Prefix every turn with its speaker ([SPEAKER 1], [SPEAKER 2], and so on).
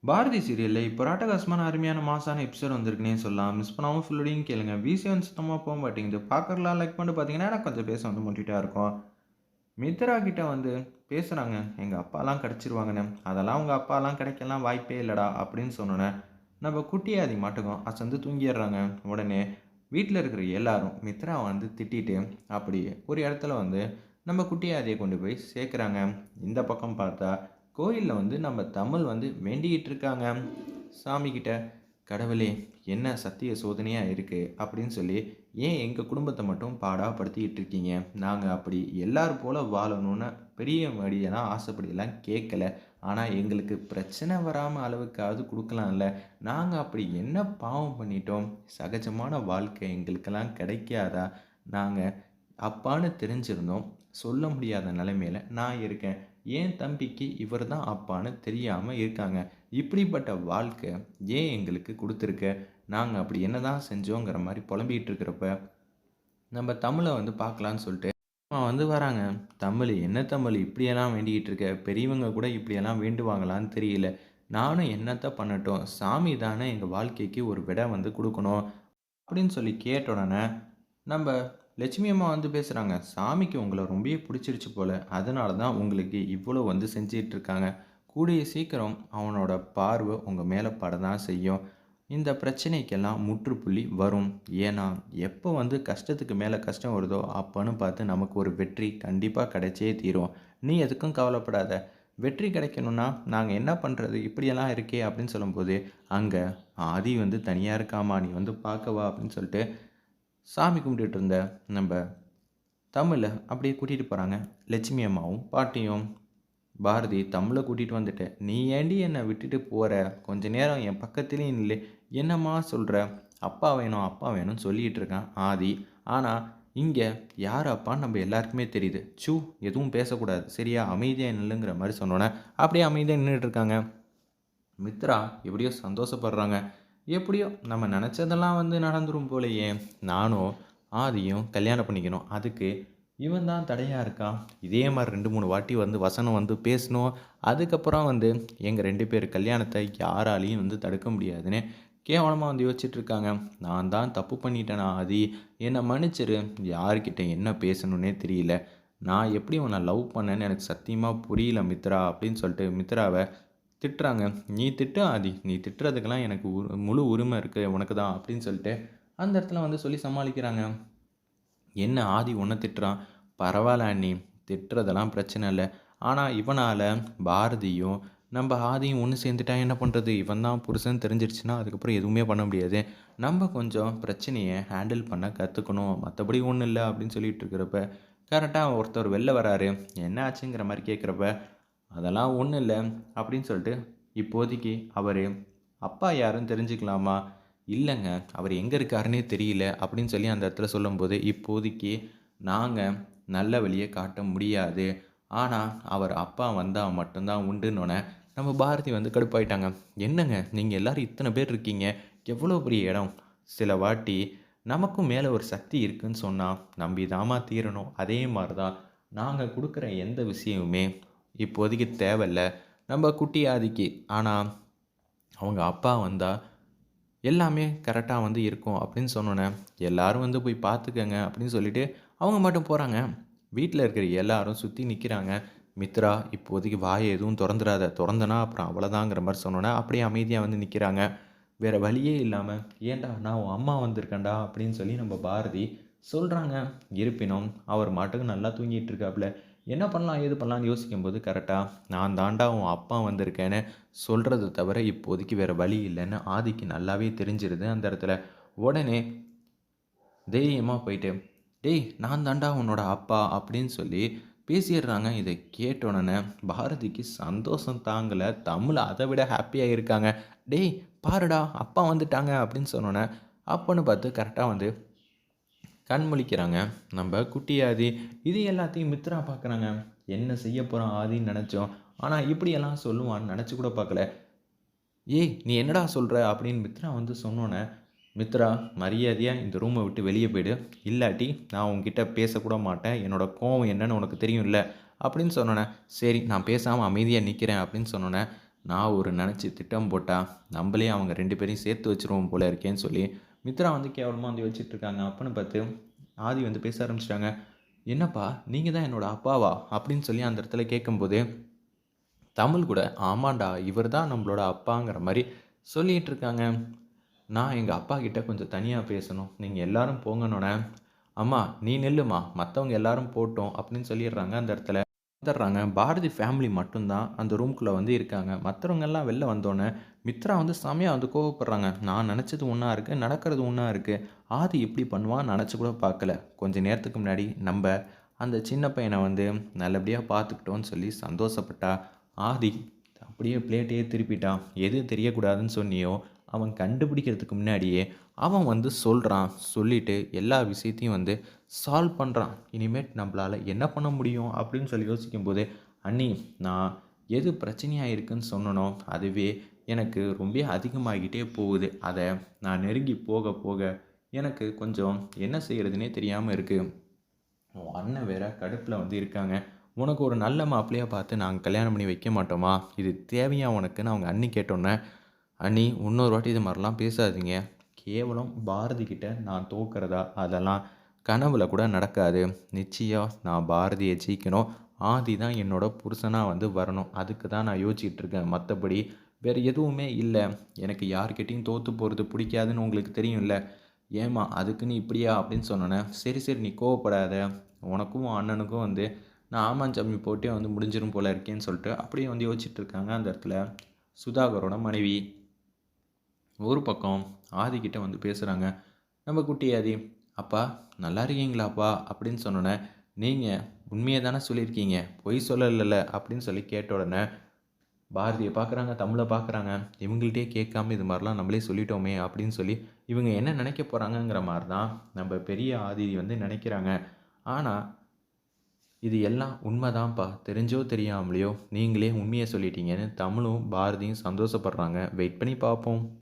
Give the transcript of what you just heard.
[SPEAKER 1] பாரதி சீரியல்ல இப்போ ஒரு அட்டகாசமான அருமையான மாசான எபிசோட் வந்திருக்குன்னே சொல்லலாம். மிஸ் பண்ணாம ஃபுல்லோடையும் கேளுங்க. வீசியே வந்து சுத்தமா போ மாட்டேங்குது. பார்க்கறலாம் லைக் பண்ணிட்டு பார்த்தீங்கன்னா, எனக்கு கொஞ்சம் பேச வந்து முட்டிட்டா இருக்கும். மித்ரா கிட்ட வந்து பேசுறாங்க. "எங்க அப்பாலாம் கிடைச்சிருவாங்கன்னு." "அதெல்லாம் உங்க அப்பாலாம் கிடைக்கலாம் வாய்ப்பே இல்லடா." அப்படின்னு சொன்னோனே, நம்ம குட்டியாதி மாட்டுக்கும் அசந்து தூங்கிர்றாங்க. உடனே வீட்ல இருக்கிற எல்லாரும் மித்ராவ வந்து திட்டிட்டு, அப்படியே ஒரு இடத்துல வந்து நம்ம குட்டியாதிய கொண்டு போய் சேர்க்குறாங்க. இந்த பக்கம் பார்த்தா, கோயில்ல வந்து நம்ம தமிழ் வந்து வேண்டிக்கிட்டு இருக்காங்க சாமிகிட்ட. "கடவுளே! என்ன சத்திய சோதனையா இருக்கு?" அப்படின்னு சொல்லி, "ஏன் எங்க குடும்பத்த மட்டும் பாடாப்படுத்திக்கிட்டு இருக்கீங்க? நாங்க அப்படி எல்லார் போல வாழணும்னு பெரிய படியெல்லாம் ஆசைப்படியெல்லாம் கேட்கல. ஆனா எங்களுக்கு பிரச்சனை வராம அளவுக்காவது குடுக்கலாம்ல. நாங்க அப்படி என்ன பாவம் பண்ணிட்டோம்? சகஜமான வாழ்க்கை எங்களுக்கெல்லாம் கிடைக்காதா? நாங்க அப்பான்னு தெரிஞ்சிருந்தும் சொல்ல முடியாத நிலைமையில நான் இருக்கேன். என் தம்பிக்கு இவர் தான் அப்பான்னு தெரியாம இருக்காங்க. இப்படிப்பட்ட வாழ்க்கை ஏன் எங்களுக்கு குடுத்துருக்க? நாங்க அப்படி என்னதான் செஞ்சோங்கிற மாரி புலம்பிட்டு இருக்கிறப்ப, நம்ம தமிழ வந்து பார்க்கலான்னு சொல்லிட்டு வந்து வராங்க. "தமிழ் என்ன தமிழ் இப்படியெல்லாம் வேண்டிக்கிட்டு இருக்க? பெரியவங்க கூட இப்படியெல்லாம் வேண்டுவாங்களான்னு தெரியல. நானும் என்னத்த பண்ணட்டும்? சாமி தானே எங்க வாழ்க்கைக்கு ஒரு விடை வந்து குடுக்கணும்." அப்படின்னு சொல்லி கேட்ட உடனே, நம்ப லட்சுமி அம்மா வந்து பேசுறாங்க. "சாமிக்கு உங்கள ரொம்பவே புடிச்சிருச்சு போல. அதனால தான் உங்களுக்கு இவ்வளோ வந்து செஞ்சுட்டு இருக்காங்க. கூடிய சீக்கிரம் அவனோட பார்வை உங்க மேல பட தான் செய்யும். இந்த பிரச்சனைக்கெல்லாம் முற்றுப்புள்ளி வரும். ஏன்னா, எப்போ வந்து கஷ்டத்துக்கு மேல கஷ்டம் வருதோ, அப்பன்னு பார்த்து நமக்கு ஒரு வெற்றி கண்டிப்பா கிடைச்சே தீரும். நீ எதுக்கும் கவலைப்படாத. வெற்றி கிடைக்கணும்னா, நாங்க என்ன பண்றது? இப்படியெல்லாம் இருக்கே!" அப்படின்னு சொல்லும்போது, அங்க ஆதி வந்து தனியா இருக்காம்மா. "நீ வந்து பார்க்க வா" அப்படின்னு சொல்லிட்டு சாமி கும்பிட்டுட்டு இருந்த நம்ப தமிழ அப்படியே கூட்டிட்டு போறாங்க. லட்சுமி அம்மாவும், பாட்டியும். "பாரதி தமிழ கூட்டிட்டு வந்துட்டேன். நீ ஏன்டி என்ன விட்டுட்டு போற? கொஞ்ச நேரம் என் பக்கத்திலேயே நில்லு." "என்னம்மா சொல்ற?" "அப்பா வேணும், அப்பா வேணும்னு" சொல்லிட்டு இருக்கான் ஆதி. ஆனா, இங்க யார் அப்பான்னு நம்ம எல்லாருக்குமே தெரியுது. "ச்சூ! எதுவும் பேசக்கூடாது. சரியா? அமைதியா நில்லுங்கிற" மாரி சொன்னோனே, அப்படியே அமைதியா நின்னுட்டு இருக்காங்க. மித்ரா எப்படியோ சந்தோஷப்படுறாங்க. எப்படியோ நம்ம நெனச்சதெல்லாம் வந்து நடந்துரும் போலயே! நானும் ஆதியும் கல்யாணம் பண்ணிக்கணும். அதுக்கு இவன் தான் தடையா இருக்கான். இதே மாரி 2, 3 வாட்டி வந்து வசனம் வந்து பேசணும். அதுக்கப்புறம் வந்து எங்க 2 பேர் கல்யாணத்த யாராலயும் வந்து தடுக்க முடியாதுன்னு கேவலமா வந்து யோசிச்சுட்டு இருக்காங்க. நான் தான் தப்பு பண்ணிட்டேன் ஆதி. என்ன மன்னிச்சிரு. யார்கிட்ட என்ன பேசணும்னே தெரியல. நான் எப்படி உன்ன லவ் பண்ணேன்னு எனக்கு சத்தியமா புரியல மித்ரா அப்படின்னு சொல்லிட்டு மித்ராவ திட்டுறாங்க. "நீ திட்டு ஆதி. நீ திட்டுறதுக்கெல்லாம் எனக்கு முழு உரிமை இருக்கு உனக்கு தான்." அப்படின்னு சொல்லிட்டு அந்த இடத்துல வந்து சொல்லி சமாளிக்கிறாங்க. "என்ன ஆதி உன்ன திட்டுறான். பரவால்ல அண்ணி. திட்டுறதெல்லாம் பிரச்சனை இல்ல. ஆனா இவனால பாரதியும், நம்ப ஆதியும் ஒண்ணு சேர்ந்துட்டா என்ன பண்றது? இவன் தான் புருஷன்னு தெரிஞ்சிருச்சுன்னா, அதுக்கப்புறம் எதுவுமே பண்ண முடியாது. நம்ப கொஞ்சம் பிரச்சனைய ஹேண்டில் பண்ண கத்துக்கணும். மத்தபடி ஒண்ணும் இல்ல." அப்படின்னு சொல்லிட்டு இருக்கிறப்ப, கரெக்ட்டா ஒருத்தர் வெளில வராரு. "என்ன ஆச்சுங்கிற?" மாரி கேட்கிறப்ப, "அதெல்லாம் ஒண்ணும் இல்ல." அப்படின்னு சொல்லிட்டு, "இப்போதைக்கு அவரு அப்பா யாருன்னு தெரிஞ்சுக்கலாமா?" "இல்லங்க. அவரு எங்க இருக்காருன்னே தெரியல." அப்படின்னு சொல்லி அந்த இடத்துல சொல்லும்போது, "இப்போதைக்கு நாங்க நல்ல வழிய காட்ட முடியாது. ஆனா, அவர் அப்பா வந்தா மட்டும் தான் உண்டுன்னோனே." நம்ம பாரதி வந்து கடுப்பாயிட்டாங்க. "என்னங்க நீங்க எல்லாரும் இத்தன பேர் இருக்கீங்க. எவ்வளோ பெரிய இடம். சில வாட்டி நமக்கும் மேல ஒரு சக்தி இருக்குன்னு சொன்னா, நம்பி தாம்மா தீரணும். அதே மாரி தான் நாங்க குடுக்குற எந்த விஷயமுமே இப்போதைக்கு தேவையில்ல. நம்ம குட்டி ஆதிக்கு. ஆனா, அவங்க அப்பா வந்தா எல்லாமே கரெக்ட்டா வந்து இருக்கும்." அப்படின்னு சொன்னோனே, எல்லாரும் வந்து போய் பார்த்துக்கங்க அப்படின்னு சொல்லிட்டு, அவங்க மட்டும் போறாங்க. வீட்ல இருக்கிற எல்லாரும் சுத்தி நிக்கிறாங்க. மித்ரா இப்போதைக்கு வாய எதுவும் தொறந்துறாத. தொறந்தனா அப்புறம் அவ்வளதாங்கிற மாரி சொன்னோனே, அப்படியே அமைதியா வந்து நிக்கிறாங்க. வேற வழியே இல்லாம, "ஏன்டா நான் உன் அம்மா வந்திருக்கேன்டா" அப்படின்னு சொல்லி நம்ம பாரதி சொல்றாங்க. இருப்பினும் அவர் பாட்டுக்கு நல்லா தூங்கிட்டு இருக்காப்புல. என்ன பண்ணலாம், ஏது பண்ணலாம்ன்னு யோசிக்கும்போது கரெக்ட்டா, "நான் தான்டா உன் அப்பா வந்திருக்கேன்னு" சொல்றத தவிர இப்போதைக்கு வேற வழி இல்லன்னு ஆதிக்கு நல்லாவே தெரிஞ்சிருது அந்த இடத்துல. உடனே தைரியமா போயிட்டு, "டேய் நான் தான்டா உன்னோட அப்பா" அப்படின்னு சொல்லி பேசிடுறாங்க. இத கேட்ட உடனே பாரதிக்கு சந்தோஷம் தாங்கல. தமிழ் அத விட ஹேப்பியா இருக்காங்க. "டேய் பாருடா அப்பா வந்துட்டாங்க" அப்படின்னு சொன்னோனே, அப்பன்னு பார்த்து கரெக்ட்டா வந்து கண் முழிக்கிறாங்க நம்ப குட்டி ஆதி. இது எல்லாத்தையும் மித்ரா பார்க்குறாங்க. என்ன செய்ய போறான் ஆதின்னு நெனச்சோம். ஆனா இப்படியெல்லாம் சொல்லுவான்னு நெனச்சு கூட பார்க்கல. "ஏய்! நீ என்னடா சொல்ற?" அப்படின்னு மித்ரா வந்து சொன்னோனே, "மித்ரா மரியாதையா இந்த ரூம விட்டு வெளிய போயிடு. இல்லாட்டி நான் உன்கிட்ட பேசக்கூட மாட்டேன். என்னோட கோவம் என்னன்னு உனக்கு தெரியும்ல." அப்படின்னு சொன்னோனே, "சரி நான் பேசாம அமைதியா நிக்கிறேன்." அப்படின்னு சொன்னோனே, நான் ஒரு நினச்சி திட்டம் போட்டா நம்மளே அவங்க 2 பேரையும் சேர்த்து வச்சுருவோம் போல இருக்கேன்னு சொல்லி மித்ரா வந்து கேவலமா வந்து வச்சுட்டுருக்காங்க. அப்பன்னு பார்த்து ஆதி வந்து பேச ஆரம்பிச்சுட்டாங்க. "என்னப்பா நீங்க தான் என்னோட அப்பாவா?" அப்படின்னு சொல்லி அந்த இடத்துல கேட்கும்போது தமிழ் கூட, "ஆமான்டா, இவர் தான் நம்மளோட அப்பாங்கிற" மாரி சொல்லிட்டு இருக்காங்க. நான் எங்க அப்பாகிட்ட கொஞ்சம் தனியா பேசணும். நீங்க எல்லாரும் போங்கன்னோனே, "அம்மா நீ நில்லும்மா, மத்தவங்க எல்லாரும் போட்டும்" அப்படின்னு சொல்லிடுறாங்க அந்த இடத்துல. வந்துடுறாங்க. பாரதி ஃபேமிலி மட்டும் தான் அந்த ரூம்குள்ள வந்து இருக்காங்க. மத்தவங்கலாம் வெளில வந்தோனே, மித்ரா வந்து செமையா வந்து கோவப்படுறாங்க. "நான் நெனச்சது ஒண்ணா இருக்கு, நடக்கிறது ஒண்ணா இருக்கு. ஆதி இப்படி பண்ணுவான்னு நெனச்சு கூட பார்க்கல. கொஞ்ச நேரத்துக்கு முன்னாடி நம்ப அந்த சின்ன பையன வந்து நல்லபடியா பார்த்துக்கிட்டோம்னு சொல்லி சந்தோஷப்பட்டா, ஆதி அப்படியே பிளேட்டையே திருப்பிட்டான். எது தெரியக்கூடாதுன்னு சொன்னியோ, அவன் கண்டுபிடிக்கிறதுக்கு முன்னாடியே அவன் வந்து சொல்றான். சொல்லிட்டு எல்லா விஷயத்தையும் வந்து சால்வ் பண்றான். இனிமேட் நம்பளால என்ன பண்ண முடியும்? அப்படின்னு சொல்லி யோசிக்கும்போது, "அண்ணி நான் எது பிரச்சனையா இருக்குன்னு சொன்னனோ, அதுவே எனக்கு ரொம்ப அதிகமாகிட்டே போகுது. அத நான் நெருங்கி போக போக எனக்கு கொஞ்சம் என்ன செய்றதுன்னே தெரியாம இருக்கு. உன் அண்ணன் வேற கடுப்புல வந்து இருக்காங்க. உனக்கு ஒரு நல்ல மாப்பிள்ளையா பார்த்து நாங்க கல்யாணம் பண்ணி வைக்க மாட்டோமா? இது தேவையா உனக்குன்னு?" அவங்க அண்ணி கேட்டோன்னே, "அண்ணி இன்னொரு வாட்டி இது மாரிலாம் பேசாதீங்க. கேவலம் பாரதி கிட்ட நான் தோற்கிறதா? அதெல்லாம் கனவுல கூட நடக்காது. நிச்சயம் நான் பாரதிய ஜெயிக்கணும். ஆதி தான் என்னோட புருஷனா வந்து வரணும். அதுக்கு தான் நான் யோசிச்சுட்டு இருக்கேன். மத்தபடி வேற எதுவுமே இல்ல. எனக்கு யார்கிட்டயும் தோத்து போறது பிடிக்காதுன்னு உங்களுக்கு தெரியும்ல. ஏம்மா அதுக்குன்னு இப்படியா?" அப்படின்னு சொன்னோன்னே, "சரி, சரி நீ கோவப்படாத. உனக்கும் உன் அண்ணனுக்கும் வந்து நான் ஆமாஞ்சாமி போட்டே வந்து முடிஞ்சிரும் போல இருக்கேன்னு" சொல்லிட்டு அப்படியே வந்து யோசிச்சுட்டு இருக்காங்க அந்த இடத்துல சுதாகரோட மனைவி. ஒரு பக்கம் ஆதிக்கிட்ட வந்து பேசுறாங்க. நம்ம குட்டி ஆதி, "அப்பா நல்லா இருக்கீங்களாப்பா?" அப்படின்னு சொன்னோனே, "நீங்க உண்மைய தானே சொல்லியிருக்கீங்க. பொய் சொல்லலல்ல?" அப்படின்னு சொல்லி கேட்ட உடனே பாரதிய பார்க்குறாங்க, தமிழ பார்க்குறாங்க. இவங்கள்ட்டயே கேட்காம இது மாரிலாம் நம்மளே சொல்லிட்டோமே அப்படின்னு சொல்லி, இவங்க என்ன நினைக்க போறாங்கங்கிற மாரி தான் நம்ம பெரிய ஆதி வந்து நினைக்கிறாங்க. ஆனா, இது எல்லாம் உண்மதான்ப்பா. தெரிஞ்சோ தெரியாமலையோ நீங்களே உண்மைய சொல்லிட்டீங்கன்னு தமிழும், பாரதியும் சந்தோஷப்படுறாங்க. வெயிட் பண்ணி பார்ப்போம்.